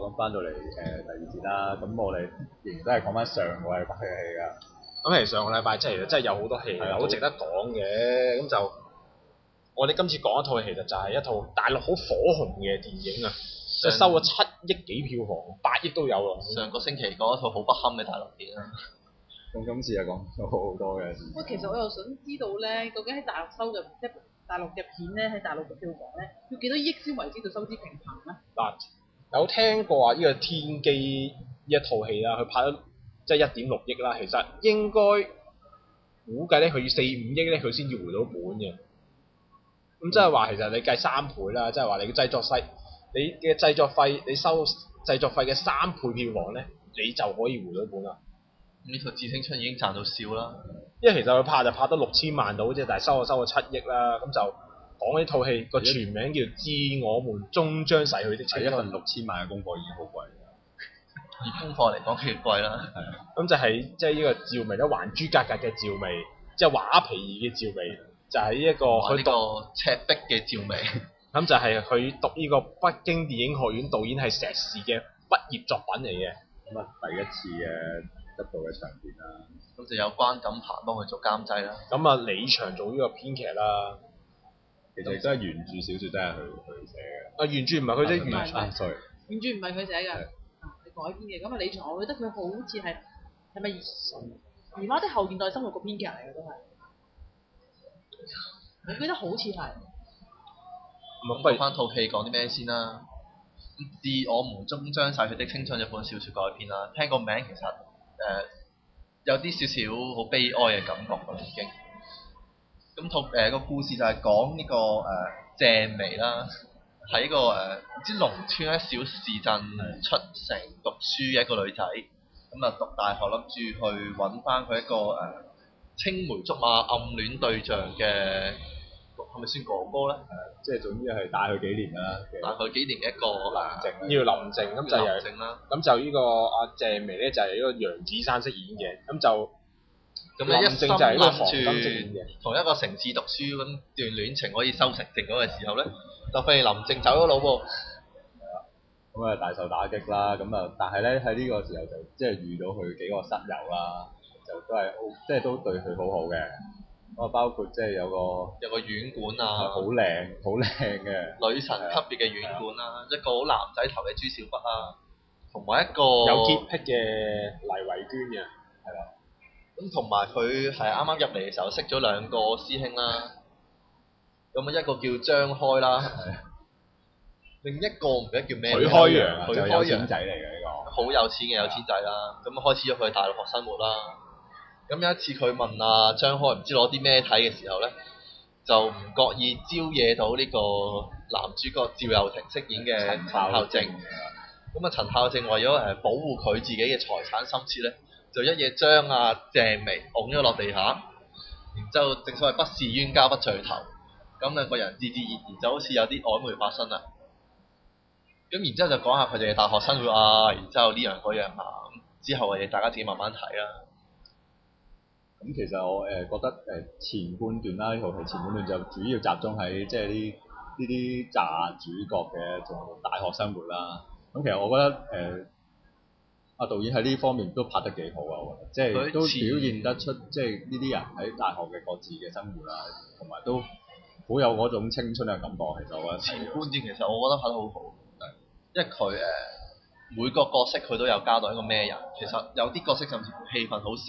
咁翻到嚟第二節啦，咁我哋仍然都係講翻上個禮拜嘅戲㗎。咁其實上個禮拜真係有好多戲係啊好值得講嘅，咁就我哋今次講一套戲其實就係一套大陸好火紅嘅電影啊，即係收咗7億幾票房，8億都有啊。上個星期講一套好不堪嘅大陸片啦。咁今次又講咗好多嘅。喂，其實我又想知道咧，究竟喺大陸收嘅即係大陸嘅片咧，喺大陸嘅票房咧，要幾多億先為之到收支平衡咧？嗱，有聽過話呢個《天機》呢一套戲啦，佢拍咗即係1.6億啦，其實應該估計咧佢要4-5億咧佢先至回到本嘅。咁即係話其實你計3倍啦，即係話你嘅製作費，你嘅製作費你收製作費嘅3倍票房咧，你就可以回到本啦。呢套《致青春》已經賺到笑啦。因為其實佢拍得6000萬到啫，但係收咗7億啦，咁就講呢套戲個全名叫《致我們終將逝去的青春》。一份6000萬嘅功課已經好貴啦。以功課嚟講，幾貴啦。係啊。咁就係即係呢個趙薇咧，《還珠格格》嘅趙薇，即係畫皮兒嘅趙薇，就係呢一個佢讀赤壁嘅趙薇。咁就係佢讀呢個北京電影學院導演系碩士嘅畢業作品嚟嘅。咁啊，第一次嘅得到嘅長片啦。咁就有關錦鵬幫佢做監製啦。咁啊，李祥做呢個編劇啦。其實真係原著小説都係佢寫嘅。啊，原著唔係佢啫，原著sorry。原著唔係佢寫嘅，係改編嘅。咁啊，李祥，我記得佢好似係咪姨媽的後現代生活個編劇嚟嘅都係，我記得好似係。咁講翻套戲講啲咩先啦？致我們終將逝去的青春一本小説改編啦，聽個名其實有啲少少好悲哀嘅感覺㗎已經。咁個故事就係講呢個鄭薇啦，喺個唔知農村喺小市鎮出城讀書嘅一個女仔，咁啊讀大學諗住去揾翻佢一個青梅竹馬暗戀對象嘅，係咪算哥哥咧？即係總之係大佢幾年啦。大佢幾年嘅一個叫林靜，咁就係林靜啦。咁就呢個阿鄭薇咧就係呢個楊子珊飾演嘅，咁就咁一心就係呢個韓諗金飾演嘅。住同一個城市讀書，咁段戀情可以修成正果嘅時候咧，就發現林靜走咗佬喎。咁啊大受打擊啦，咁啊但係咧喺呢個時候就即係遇到佢幾個室友啦，就都係即係都對佢好好嘅。咁啊包括即係有個院管啊，好靚嘅女神級別嘅院管啦，一個好男仔頭嘅朱小筆啦，同埋一個有潔癖嘅黎慧娟嘅，係啦。咁同埋佢係啱啱入嚟嘅時候識咗2個師兄啦，咁啊一個叫張開啦，另一個唔記得叫咩，許開陽啊，就係有錢仔嚟嘅呢個，好有錢嘅有錢仔啦，咁開始咗佢大陸學生活啦。咁有一次佢問阿張開唔知攞啲咩睇嘅時候咧，就唔覺意招惹到呢個男主角趙又廷飾演嘅陳孝正。咁啊陳孝正為咗保護佢自己嘅財產心切咧，就一嘢將阿鄭薇拱咗落地下，然之後正所謂不是冤家不聚頭，咁2個人自自然然就好似有啲曖昧發生啦。咁然之後就講下佢哋嘅大學生活啊，然之後呢樣嗰樣啊，之後嘅嘢大家自己慢慢睇啦。咁其實我覺得前半段啦，呢套戲前半段就主要集中喺即係呢啲詐主角嘅做大學生活啦。咁其實我覺得阿導演喺呢方面都拍得幾好啊，我覺得即係都表現得出即係呢啲人喺大學嘅各自嘅生活啦，同埋都好有嗰種青春嘅感覺。其實我覺得前半段其實我覺得拍得好好，因為佢每個角色佢都有交代一個咩人，其實有啲角色甚至乎戲份好少。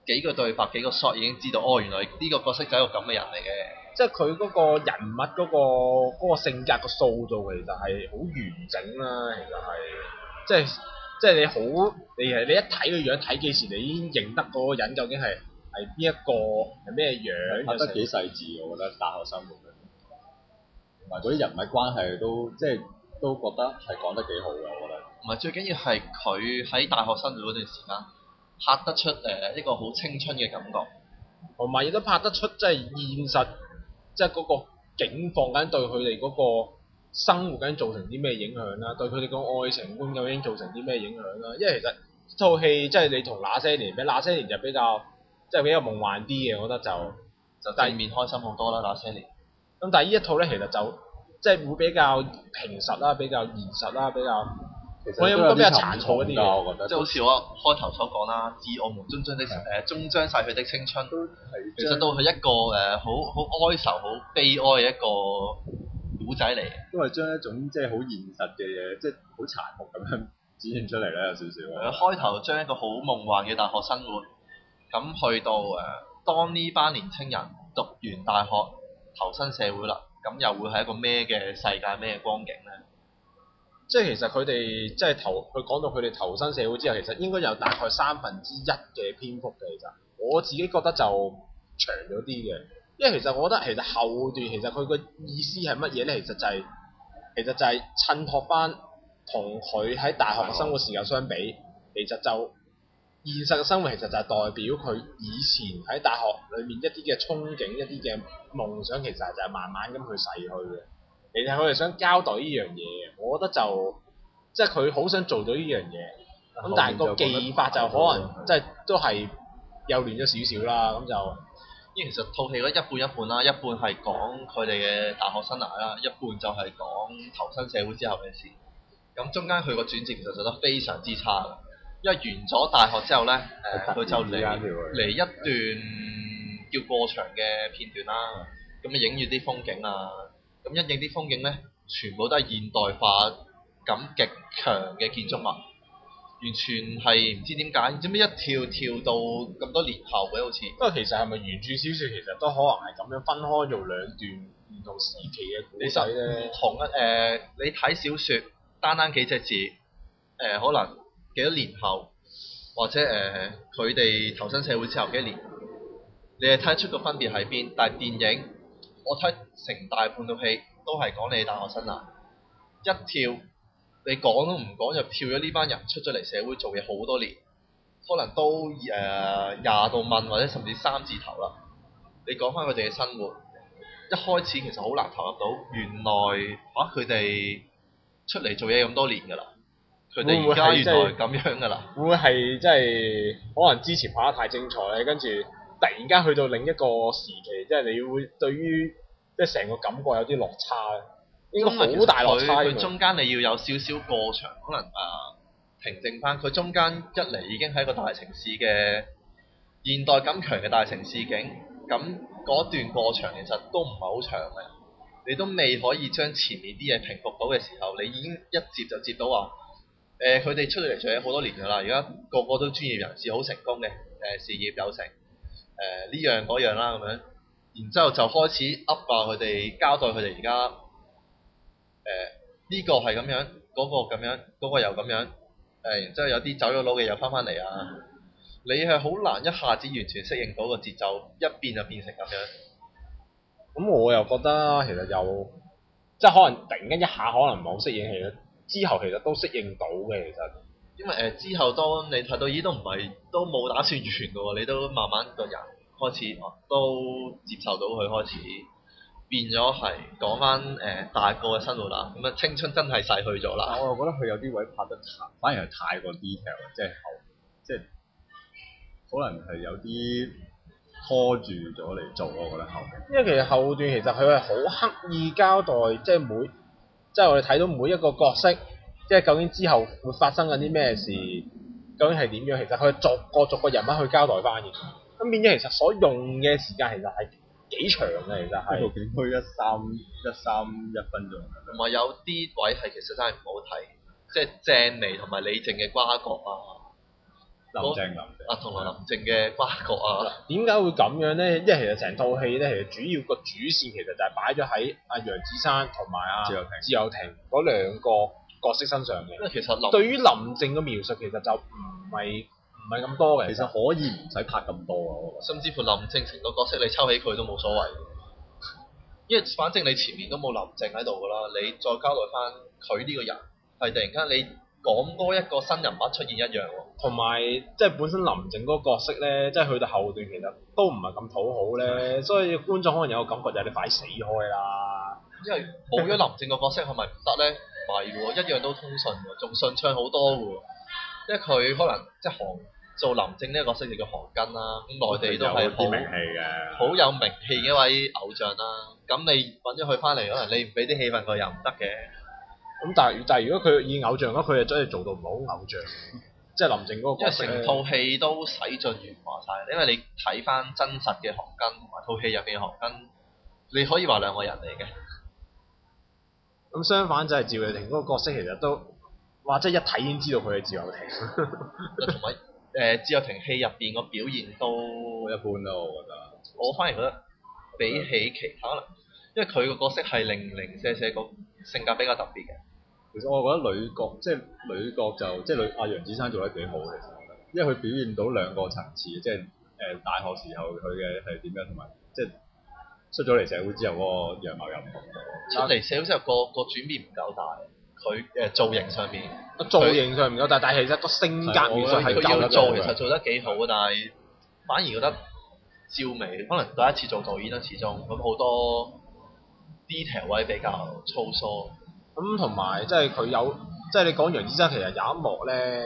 幾個對白幾個 shot 已經知道，哦，原來呢個角色就係一個咁嘅人嚟嘅。即係佢嗰個人物嗰個性格個塑造其實係好完整啦，其實係即係你一睇個樣睇幾時，你已經認得嗰個人究竟係邊一個係咩樣，拍得幾細緻，我覺得大學生活嘅，同埋嗰啲人物關係都即係都覺得係講得幾好嘅，我覺得。唔係最緊要係佢喺大學生活嗰段時間拍得出一個好青春嘅感覺，同埋亦都拍得出即係現實，即係嗰個境況緊對佢哋嗰個生活緊造成啲咩影響啦，對佢哋個愛情觀究竟造成啲咩影響啦？因為其實套戲即係你同那些年比，那些年就比較即係比較夢幻啲嘅，我覺得就正面開心好多啦，那些年。咁但係呢一套咧，其實就即係會比較平實啦，比較現實啦，比較其實我有冇比較殘酷一啲嘅？我覺得即係好似我開頭所講啦，致我們終將逝去的青春，其實都係一個好哀愁、好悲哀嘅一個古仔嚟嘅。因為將一種即係好現實嘅嘢，即係好殘酷咁樣展現出嚟咧，有少少。開頭將一個好夢幻嘅大學生活，咁去到當呢班年青人讀完大學投身社會啦，咁又會係一個咩嘅世界、咩嘅光景咧？即係其實佢哋即係佢講到佢哋投身社會之後，其實應該有大概1/3嘅篇幅嘅。其實我自己覺得就長咗啲嘅，因為其實我覺得其實後段其實佢個意思係乜嘢咧？其實就係襯托翻同佢喺大學嘅生活時間相比，其實就現實嘅生活其實就係代表佢以前喺大學裏面一啲嘅憧憬、一啲嘅夢想，其實就係慢慢咁去逝去嘅。其實佢哋想交代呢樣嘢，我覺得就即係佢好想做到呢樣嘢，咁但係個技法就可能即係都係又亂咗少少啦，咁就因為其實套戲咧一半一半啦，一半係講佢哋嘅大學生涯啦，一半就係講投身社會之後嘅事。咁中間佢個轉折其實做得非常之差嘅，因為完咗大學之後咧，佢就嚟一段叫過場嘅片段啦，咁啊影住啲風景啊。咁一影啲風景咧，全部都係現代化感極強嘅建築物，完全係唔知點解，點解一跳到咁多年後嘅好似。不過其實係咪原著小説其實都可能係咁樣分開做2段唔同時期嘅故仔咧？同你睇小説單單幾隻字，可能幾多年後，或者佢哋投身社會之後幾多年，你係睇得出個分別喺邊？但係電影，我睇成大半套戲都係講你大學生涯，一跳你講都唔講就跳咗呢班人出咗嚟社會做嘢好多年，可能都20到問或者甚至3字頭啦。你講翻佢哋嘅生活，一開始其實好難投入到，原來佢哋出嚟做嘢咁多年㗎啦，佢哋而家原來咁樣㗎啦。會唔會係即係可能之前拍得太精彩咧，跟住突然間去到另一個時期，即係你會對於即係成個感覺有啲落差咧，應該好大落差。佢中間你要有少少過場，可能平靜翻。佢中間一嚟已經係一個大城市嘅現代感強嘅大城市景，咁嗰段過場其實都唔係好長嘅，你都未可以將前面啲嘢平復到嘅時候，你已經一接就接到話佢哋出嚟做嘢好多年㗎啦，而家個個都專業人士，好成功嘅事業有成。呢樣嗰樣啦咁樣，然之後就開始噏話佢哋交代佢哋而家呢個係咁樣，嗰個咁樣，嗰個又咁樣，然之後有啲走咗佬嘅又翻返嚟啊！你係好難一下子完全適應到個節奏，一變就變成咁樣。咁我又覺得其實又即係可能突然間一下可能唔係好適應，其實之後其實都適應到嘅其實。因為之後當你睇到都唔係都冇打算完嘅喎，你都慢慢個人開始都接受到佢開始變咗係講翻大個嘅生活啦，咁啊青春真係逝去咗啦。但我又覺得佢有啲位拍得反而係太過 detail，即係可能係有啲拖住咗嚟做，我覺得後面。因為其實後段其實佢係好刻意交代，即係我哋睇到每一個角色。即係究竟之後會發生緊啲咩事，究竟係點樣？其實佢逐個人物去交代翻嘅。咁變咗其實所用嘅時間其實係幾長嘅，其實係。部片區1分鐘。同埋有啲位係其實真係唔好睇，即係鄭妮同埋李靜嘅瓜葛啊，林靜同埋林靜嘅瓜葛啊。點解會咁樣咧？因為其實成套戲咧，其實主要個主線其實就係擺咗喺阿楊子珊同埋阿趙又廷嗰2個角色身上嘅。因為其實對於林靜嘅描述其實就唔係咁多嘅。其實可以唔使拍咁多啊，甚至乎林靜成個角色你抽起佢都冇所謂，因為反正你前面都冇林靜喺度㗎啦，你再交代翻佢呢個人係突然間你講多一個新人物出現一樣喎。同埋即係本身林靜嗰個角色咧，即係去到後段其實都唔係咁討好咧，所以觀眾可能有個感覺就係你快死開啦。因為冇咗林靜個角色係咪唔得咧？唔係喎，一樣都通順喎，仲順暢好多喎。因為佢可能即係做林靜呢個角色就叫韓庚啦，咁內地都係好名氣嘅，好有名氣嘅一位偶像啦。咁你揾咗佢翻嚟，可能你唔俾啲氣氛佢又唔得嘅。咁但係如果佢以偶像嘅話，佢就真係做到唔係好偶像，即係林靜嗰個因為角色成套戲都洗盡鉛華晒，因為你睇翻真實嘅韓庚同埋套戲入邊嘅韓庚，你可以話兩個人嚟嘅。咁相反就係趙又廷嗰個角色其實都，哇！即係一睇已經知道佢係趙又廷。同埋趙又廷戲入邊個表現都一般咯，我覺得。我反而覺得比起其他可能，因為佢個角色係零零舍舍個性格比較特別嘅。其實我覺得女角就即係阿楊子珊做得幾好，其實我覺得，因為佢表現到兩個層次，即係大學時候佢嘅係點樣，同埋即係出咗嚟社會之後嗰個樣貌又唔同。出嚟社會之後個轉變唔夠大，佢造型上面造型上唔夠大，但係其實個性格描述係佢要夠得做其實做得幾好，但係反而覺得趙薇可能第一次做導演啦，始終咁好多 detail 位比較粗疏。咁同埋即係佢有，即係你講楊子珊其實有一幕咧，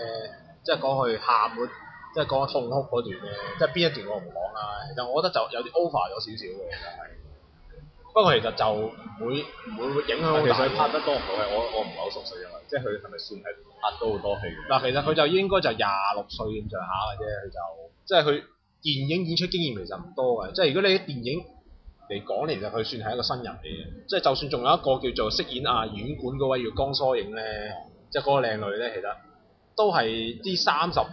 即係講佢喊嗰，即係講痛哭嗰段咧，即係邊一段我唔講啦。其實我覺得就有啲 over 咗少少嘅，其實係。不過其實就唔會影響好大。其實佢拍得多唔多嘅，我唔係好熟悉嘅，即係佢係咪算係拍到好多戲嘅？嗱，其實佢就應該就26歲咁上下嘅啫，佢就即係佢電影演出經驗其實唔多嘅，即係如果你喺電影嚟講，其實佢算係一個新人嚟嘅，即係就算仲有一個叫做飾演院管嗰位叫江疏影咧，即係嗰個靚女咧，其實都係啲30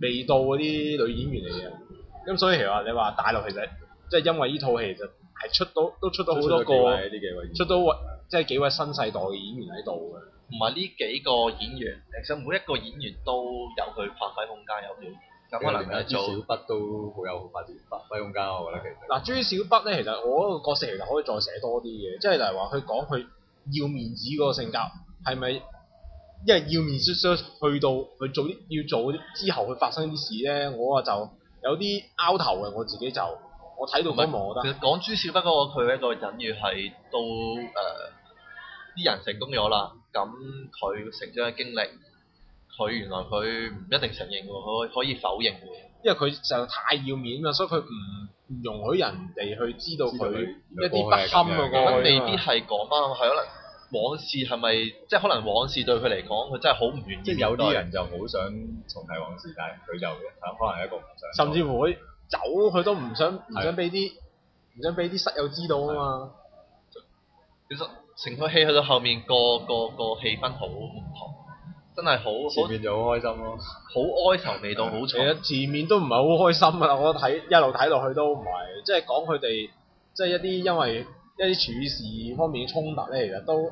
未到嗰啲女演員嚟嘅，咁所以其實你話大陸其實即係因為呢套戲其實係出到好多個，出到即係幾位新世代嘅演員喺度嘅，同埋呢幾個演員，其實每一個演員都有佢發揮空間，有表現。咁可能係做小北都好有發揮空間，我覺得其實。嗱，朱小北咧，其實我嗰個角色其實可以再寫多啲嘅，即係例如話佢講佢要面子嗰個性格係咪，因為要面子去到佢做啲要做啲之後佢發生啲事咧，我就有啲拗頭嘅，我自己就我睇到嗰幕，我覺得。其實講朱小北嗰個佢一個隱喻係到啲人成功咗啦，咁佢成長嘅經歷。佢原來佢唔一定承認喎，佢可以否認喎。因為佢就太要面啦，所以佢唔容許人哋去知道佢一啲不堪嘅過去。未必係講翻，係可能往事係咪即係可能往事對佢嚟講，佢真係好唔願意。即係有啲人就好想重睇往事，但係佢就可能係一個唔想。甚至乎佢走，佢都唔想俾啲室友知道啊嘛。其實成套戲去到後面個氣氛好唔同。真係好前面就好開心咯，好哀愁味道好重。其實前面都唔係好開心啊！我一路睇落去都唔係，即係講佢哋即係一啲因為一啲處事方面嘅衝突咧，其實都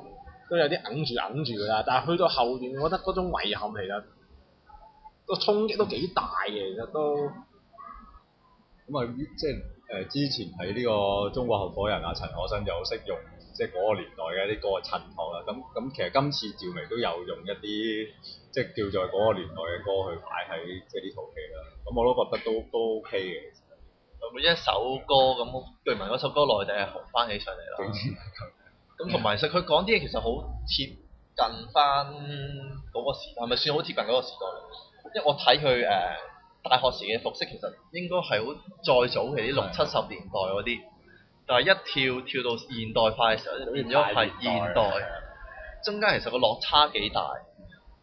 有啲揞住㗎啦。但係去到後段，我覺得嗰種遺憾其實個衝擊都幾大嘅，其實都咁啊！即係之前喺呢個中國合夥人陳可辛有識用。即係嗰個年代嘅啲歌嘅襯托啦，咁其實今次趙薇都有用一啲即係叫做嗰個年代嘅歌去擺喺即係呢套戲啦，咁我都覺得都 OK 嘅。每一首歌咁，據聞嗰首歌內地係紅翻起上嚟啦。咁同埋其實佢講啲嘢其實好貼近翻嗰個時代，係咪算好貼近嗰個時代？因為我睇佢大學時嘅服飾，其實應該係好再早期啲60、70年代嗰啲。但係一跳到現代化嘅時候，變咗係現代，中間其實個落差幾大。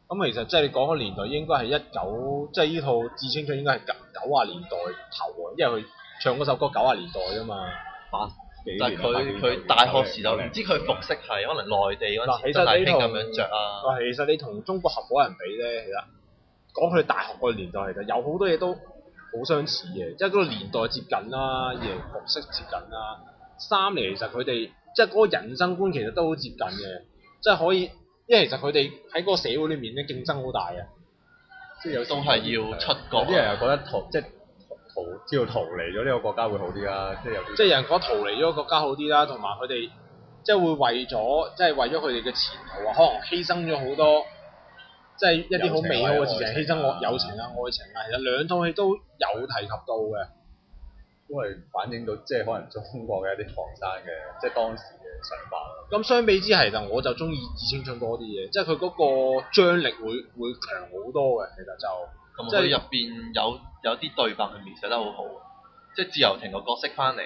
咁其實即係你講個年代應該係19，即係呢套《致青春》應該係90年代頭喎，因為佢唱嗰首歌90年代㗎嘛。但係佢大學時代唔知佢服飾係可能內地嗰陣時真係興咁樣着啊。其實你同中國合夥人比咧，其實講佢大學個年代其實有好多嘢都好相似嘅，即係嗰個年代接近啦，服飾接近啦。3嚟其實佢哋即係嗰個人生觀其實都好接近嘅，即係可以，因為其實佢哋喺嗰個社會裏面咧競爭好大嘅，即係有都係要出國。有啲人又覺得只要逃離咗呢個國家會好啲啦，即係有人覺得逃離咗個國家好啲啦，同埋佢哋即係會為咗佢哋嘅前途啊，可能犧牲咗好多，即係一啲好美好嘅事情，犧牲友情啊、愛情啊，其實兩套戲都有提及到嘅。都係反映到即係可能中國嘅一啲學生嘅即係當時嘅想法啦。咁相比之下，其實我就中意《致青春》多啲嘅，即係佢嗰個張力會強好多嘅。其實就即係入邊有啲對白佢描寫得好好，即係自由亭個角色翻嚟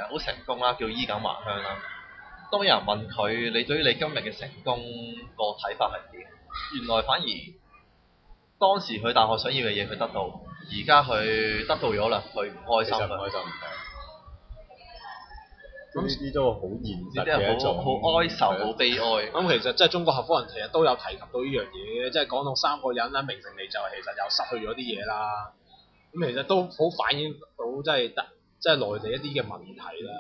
好成功啦，叫衣錦還鄉啦。當有人問佢你對於你今日嘅成功個睇法係點，原來反而當時佢大學想要嘅嘢佢得到，而家佢得到咗啦，佢唔開心啦。其實唔開心呢啲都好現呢實啲係嘅一種好哀愁、好悲哀。咁其實即係中國合夥人其實都有提及到呢樣嘢嘅，即係講到三個人啦，名成利就其實又失去咗啲嘢啦。咁其實都好反映到即係內地一啲嘅問題啦。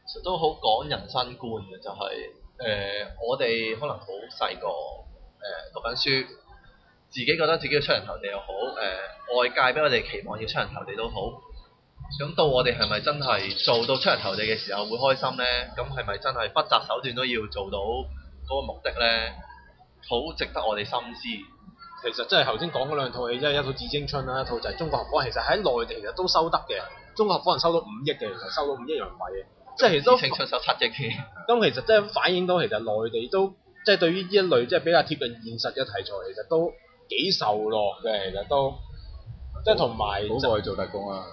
其實都好講人生觀嘅，就係、我哋可能好細個讀緊書，自己覺得自己要出人頭地又好，外界俾我哋期望要出人頭地都好。咁到我哋係咪真係做到出人頭地嘅時候會開心呢？咁係咪真係不擇手段都要做到嗰個目的呢？好值得我哋深思。其實即係頭先講嗰兩套戲，即係一套《致青春》啦，一套就係中國合夥人。其實喺內地其實都收得嘅，中國合夥人收到5億嘅，其實收到5億人民幣嘅，即係其實都致青春收7億添。咁其實即係反映到其實內地都即係對於呢一類即係比較貼近現實嘅題材，其實都幾受落嘅，其實都即係同埋好過去做特工啊！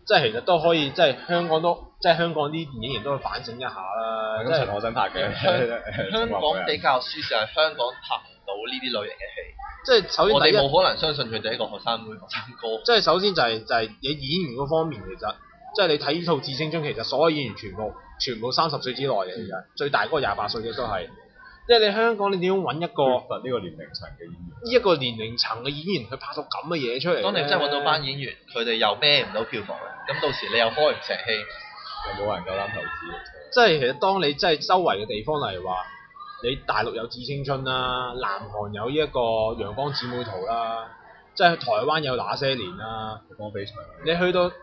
即係其實都可以，即係香港啲電影人都去反省一下啦。即係咁陳可辛拍嘅，香港比較輸就係香港拍唔到呢啲類型嘅戲。即係首先我哋第一，冇可能相信佢哋一個學生妹、學生哥。即係首先就係你演員嗰方面，其實即係你睇呢套《致青春》，其實所有演員全部30歲之內嘅，其實最大嗰個28歲嘅都係。即係你香港，你點樣揾一個呢個年齡層嘅演員？呢一個年齡層嘅演員去拍到咁嘅嘢出嚟？當你真係揾到班演員，佢哋又孭唔到票房嘅，咁到時你又開唔成戲，有冇人夠膽投資？即係其實當你真係周圍嘅地方，例如話你大陸有《致青春》啦，南韓有呢一個《陽光姊妹淘》啦，即係台灣有《那些年》啦，陽光翡翠。你去到台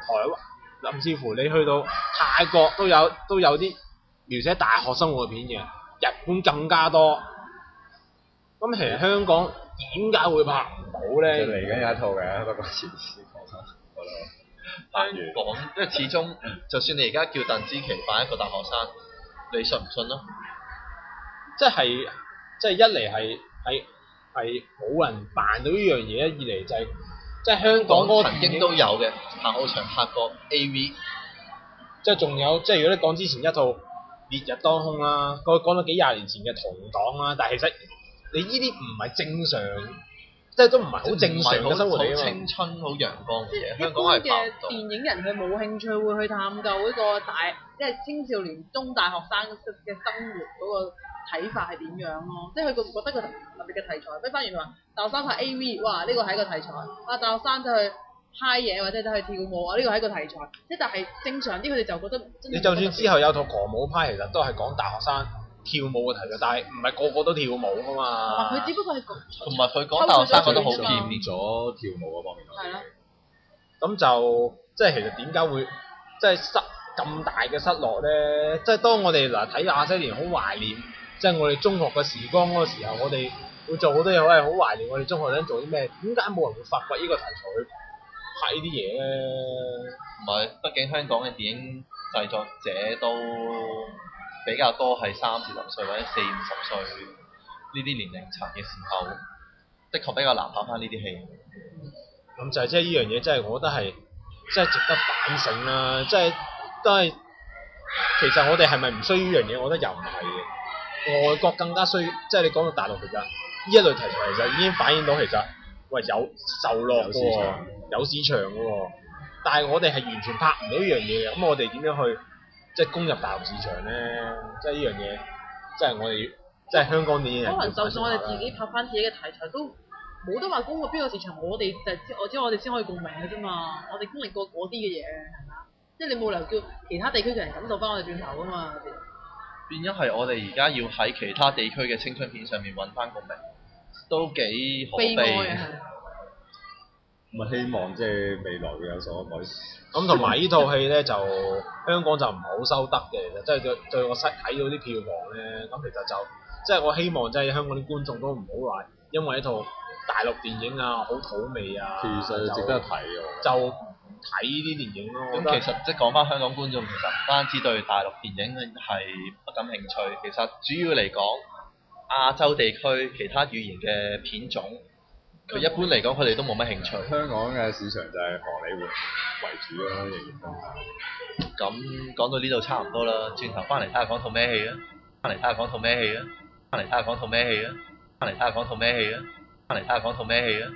灣，甚至乎你去到泰國都有啲描寫大學生活嘅片嘅。日本更加多，咁其實香港點解會拍唔到咧？嚟緊有一套嘅，不過遲啲講翻。香港因為始終，就算你而家叫鄧紫棋扮一個大學生，你信唔信咯？即係一嚟係冇人扮到呢樣嘢，二嚟就係即係香港嗰個曾經都有嘅，彭浩翔拍過 AV， 即係仲有即係如果你講之前一套。烈日當空啦，佢講到幾廿年前嘅同黨啦，但係其實你呢啲唔係正常，即係都唔係好正常嘅生活嚟啊嘛。好青春、好陽光嘅嘢，即係一香港係拍般嘅唔到。電影人佢冇興趣會去探究呢個即係青少年中大學生嘅生活嗰個睇法係點樣咯？即係佢覺唔覺得個特別嘅題材？即係反而話大學生拍 AV，哇呢個係一個題材。啊大學生走去嗨嘢或者走去跳舞啊，呢個係一個題材。即係但係正常啲佢哋就覺得。你就算之後有套狂舞派，其實都係講大學生跳舞嘅題材，但係唔係個個都跳舞噶嘛。佢只不過係同埋佢講大學生覺得好片面咗跳舞嗰方面。係啦。咁就即係其實點解會即係咁大嘅失落咧？即係當我哋睇那些年好懷念，即係我哋中學嘅時光嗰個時候，我哋會做好多嘢，好懷念我哋中學嗰陣做啲咩？點解冇人會發掘呢個題材去拍呢啲嘢咧？唔係，畢竟香港嘅電影製作者都比較多係30-40歲或者40-50歲呢啲年齡層嘅時候，的確比較難拍翻呢啲戲。咁就係即係呢樣嘢，即係我覺得係即係值得反省啦。即係都係其實我哋係咪唔需要呢樣嘢？我覺得又唔係嘅。外國更加需要，即係你講到大陸其實呢一類題材其實已經反映到其實喂有受落嘅喎，有市場嘅喎。但係我哋係完全拍唔到呢樣嘢嘅，咁我哋點樣去即係攻入大陸市場咧？即係呢樣嘢，即係我哋即係香港電影人。可能就算我哋自己拍翻自己嘅題材，都冇得話攻過邊個市場，我哋就我知我哋先可以共鳴嘅啫嘛。我哋經歷過嗰啲嘅嘢，係嘛？即係你冇理由叫其他地區嘅人感受翻我哋轉頭噶嘛。變咗係我哋而家要喺其他地區嘅青春片上面揾翻共鳴，都幾可悲。咁啊，希望即係未來會有所改善。咁同埋呢套戲咧，就香港就唔係好收得嘅，其實即係對我睇到啲票房咧，咁其實就即係我希望即係香港啲觀眾都唔好話因為一套大陸電影啊好土味啊，其實值得睇喎。就睇呢啲電影咯。咁其實即係講翻香港觀眾，其實唔單止對大陸電影係不感興趣，其實主要嚟講亞洲地區其他語言嘅片種佢一般嚟講，佢哋都冇乜興趣。香港嘅市場就係荷里活為主咯，仍然都係。咁講到呢度差唔多啦，轉頭翻嚟睇下講套咩戲啊？翻嚟睇下講套咩戲啊？翻嚟睇下講套咩戲啊？翻嚟睇下講套咩戲啊？翻嚟睇下講套咩戲啊？